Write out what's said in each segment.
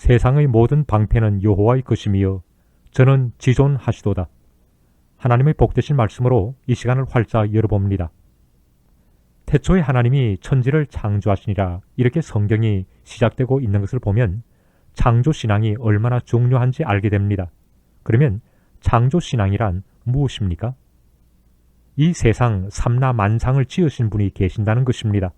세상의 모든 방패는 여호와의 것이며 저는 지존하시도다. 하나님의 복되신 말씀으로 이 시간을 활짝 열어봅니다. 태초에 하나님이 천지를 창조하시니라 이렇게 성경이 시작되고 있는 것을 보면 창조신앙이 얼마나 중요한지 알게 됩니다. 그러면 창조신앙이란 무엇입니까? 이 세상 삼라만상을 지으신 분이 계신다는 것입니다.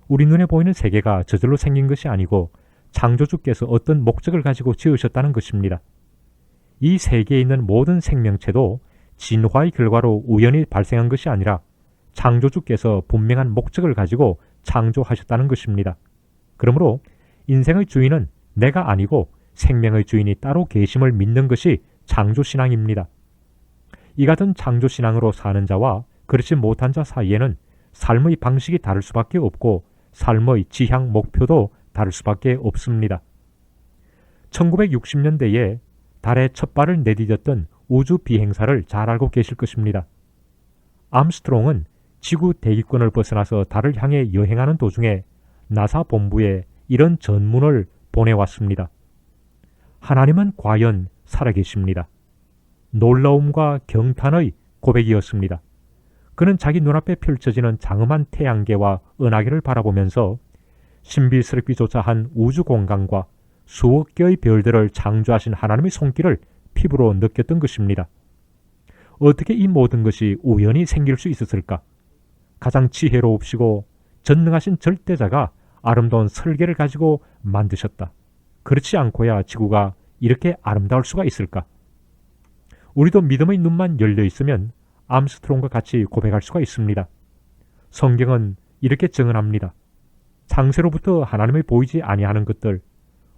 우리 눈에 보이는 세계가 저절로 생긴 것이 아니고 창조주께서 어떤 목적을 가지고 지으셨다는 것입니다. 이 세계에 있는 모든 생명체도 진화의 결과로 우연히 발생한 것이 아니라 창조주께서 분명한 목적을 가지고 창조하셨다는 것입니다. 그러므로 인생의 주인은 내가 아니고 생명의 주인이 따로 계심을 믿는 것이 창조신앙입니다. 이 같은 창조신앙으로 사는 자와 그렇지 못한 자 사이에는 삶의 방식이 다를 수밖에 없고 삶의 지향 목표도 다를 수밖에 없습니다. 1960년대에 달에 첫 발을 내디뎠던 우주 비행사를 잘 알고 계실 것입니다. 암스트롱은 지구 대기권을 벗어나서 달을 향해 여행하는 도중에 나사 본부에 이런 전문을 보내왔습니다. 하나님은 과연 살아계십니다. 놀라움과 경탄의 고백이었습니다. 그는 자기 눈앞에 펼쳐지는 장엄한 태양계와 은하계를 바라보면서 신비스럽기조차 한 우주 공간과 수억 개의 별들을 창조하신 하나님의 손길을 피부로 느꼈던 것입니다. 어떻게 이 모든 것이 우연히 생길 수 있었을까? 가장 지혜로우시고 전능하신 절대자가 아름다운 설계를 가지고 만드셨다. 그렇지 않고야 지구가 이렇게 아름다울 수가 있을까? 우리도 믿음의 눈만 열려 있으면 암스트롱과 같이 고백할 수가 있습니다. 성경은 이렇게 증언합니다. 창세로부터 하나님의 보이지 아니하는 것들,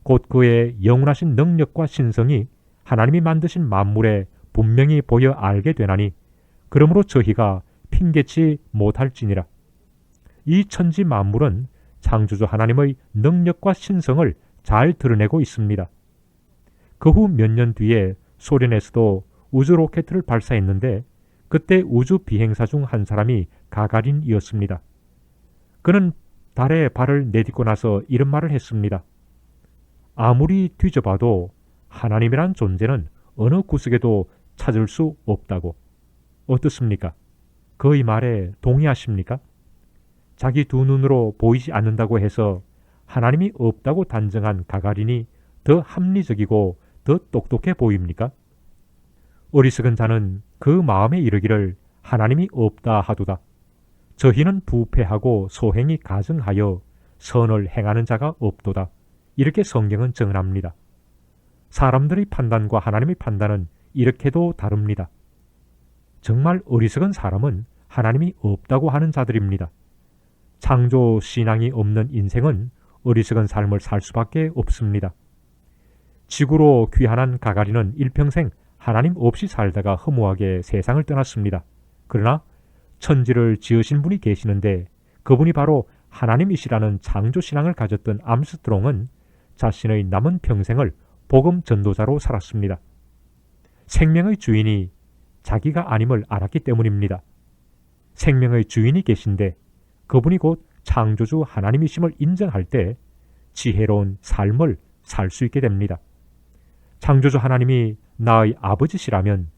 곧 그의 영원하신 능력과 신성이 하나님이 만드신 만물에 분명히 보여 알게 되나니 그러므로 저희가 핑계치 못할지니라. 이 천지 만물은 창조주 하나님의 능력과 신성을 잘 드러내고 있습니다. 그 후 몇 년 뒤에 소련에서도 우주 로켓을 발사했는데 그때 우주 비행사 중 한 사람이 가가린이었습니다. 그는 달에 발을 내딛고 나서 이런 말을 했습니다. 아무리 뒤져봐도 하나님이란 존재는 어느 구석에도 찾을 수 없다고. 어떻습니까? 그의 말에 동의하십니까? 자기 두 눈으로 보이지 않는다고 해서 하나님이 없다고 단정한 가가린이 더 합리적이고 더 똑똑해 보입니까? 어리석은 자는 그 마음에 이르기를 하나님이 없다 하도다. 저희는 부패하고 소행이 가증하여 선을 행하는 자가 없도다. 이렇게 성경은 증언합니다. 사람들의 판단과 하나님의 판단은 이렇게도 다릅니다. 정말 어리석은 사람은 하나님이 없다고 하는 자들입니다. 창조 신앙이 없는 인생은 어리석은 삶을 살 수밖에 없습니다. 지구로 귀환한 가가린은 일평생 하나님 없이 살다가 허무하게 세상을 떠났습니다. 그러나 천지를 지으신 분이 계시는데 그분이 바로 하나님이시라는 창조신앙을 가졌던 암스트롱은 자신의 남은 평생을 복음 전도자로 살았습니다. 생명의 주인이 자기가 아님을 알았기 때문입니다. 생명의 주인이 계신데 그분이 곧 창조주 하나님이심을 인정할 때 지혜로운 삶을 살 수 있게 됩니다. 창조주 하나님이 나의 아버지시라면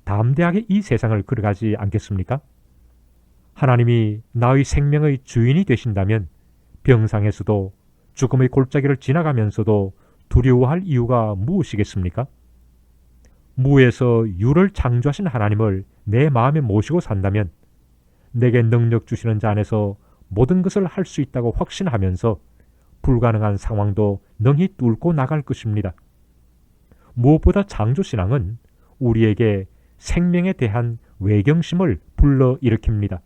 담대하게 이 세상을 걸어가지 않겠습니까? 하나님이 나의 생명의 주인이 되신다면 병상에서도 죽음의 골짜기를 지나가면서도 두려워할 이유가 무엇이겠습니까? 무에서 유를 창조하신 하나님을 내 마음에 모시고 산다면 내게 능력 주시는 자 안에서 모든 것을 할 수 있다고 확신하면서 불가능한 상황도 능히 뚫고 나갈 것입니다. 무엇보다 창조신앙은 우리에게 생명에 대한 외경심을 불러일으킵니다.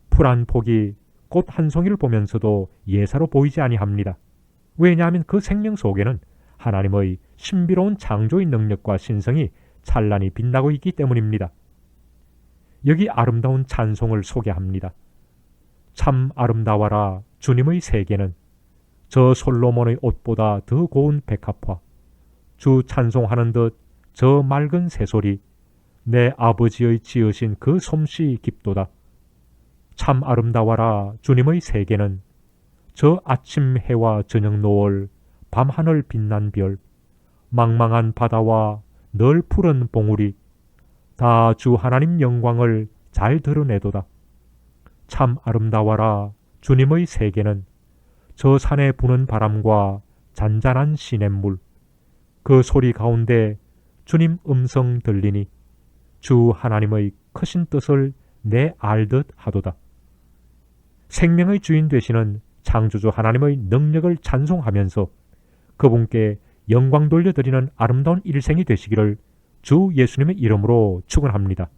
풀 한 폭이 꽃 한 송이를 보면서도 예사로 보이지 아니합니다. 왜냐하면 그 생명 속에는 하나님의 신비로운 창조의 능력과 신성이 찬란히 빛나고 있기 때문입니다. 여기 아름다운 찬송을 소개합니다. 참 아름다워라 주님의 세계는 저 솔로몬의 옷보다 더 고운 백합화 주 찬송하는 듯 저 맑은 새소리 내 아버지의 지으신 그 솜씨 깊도다. 참 아름다워라 주님의 세계는 저 아침 해와 저녁 노을 밤하늘 빛난 별, 망망한 바다와 널 푸른 봉우리, 다 주 하나님 영광을 잘 드러내도다. 참 아름다워라 주님의 세계는, 저 산에 부는 바람과 잔잔한 시냇물, 그 소리 가운데 주님 음성 들리니 주 하나님의 크신 뜻을 내 알듯 하도다. 생명의 주인 되시는 창조주 하나님의 능력을 찬송하면서 그분께 영광 돌려드리는 아름다운 일생이 되시기를 주 예수님의 이름으로 축원합니다.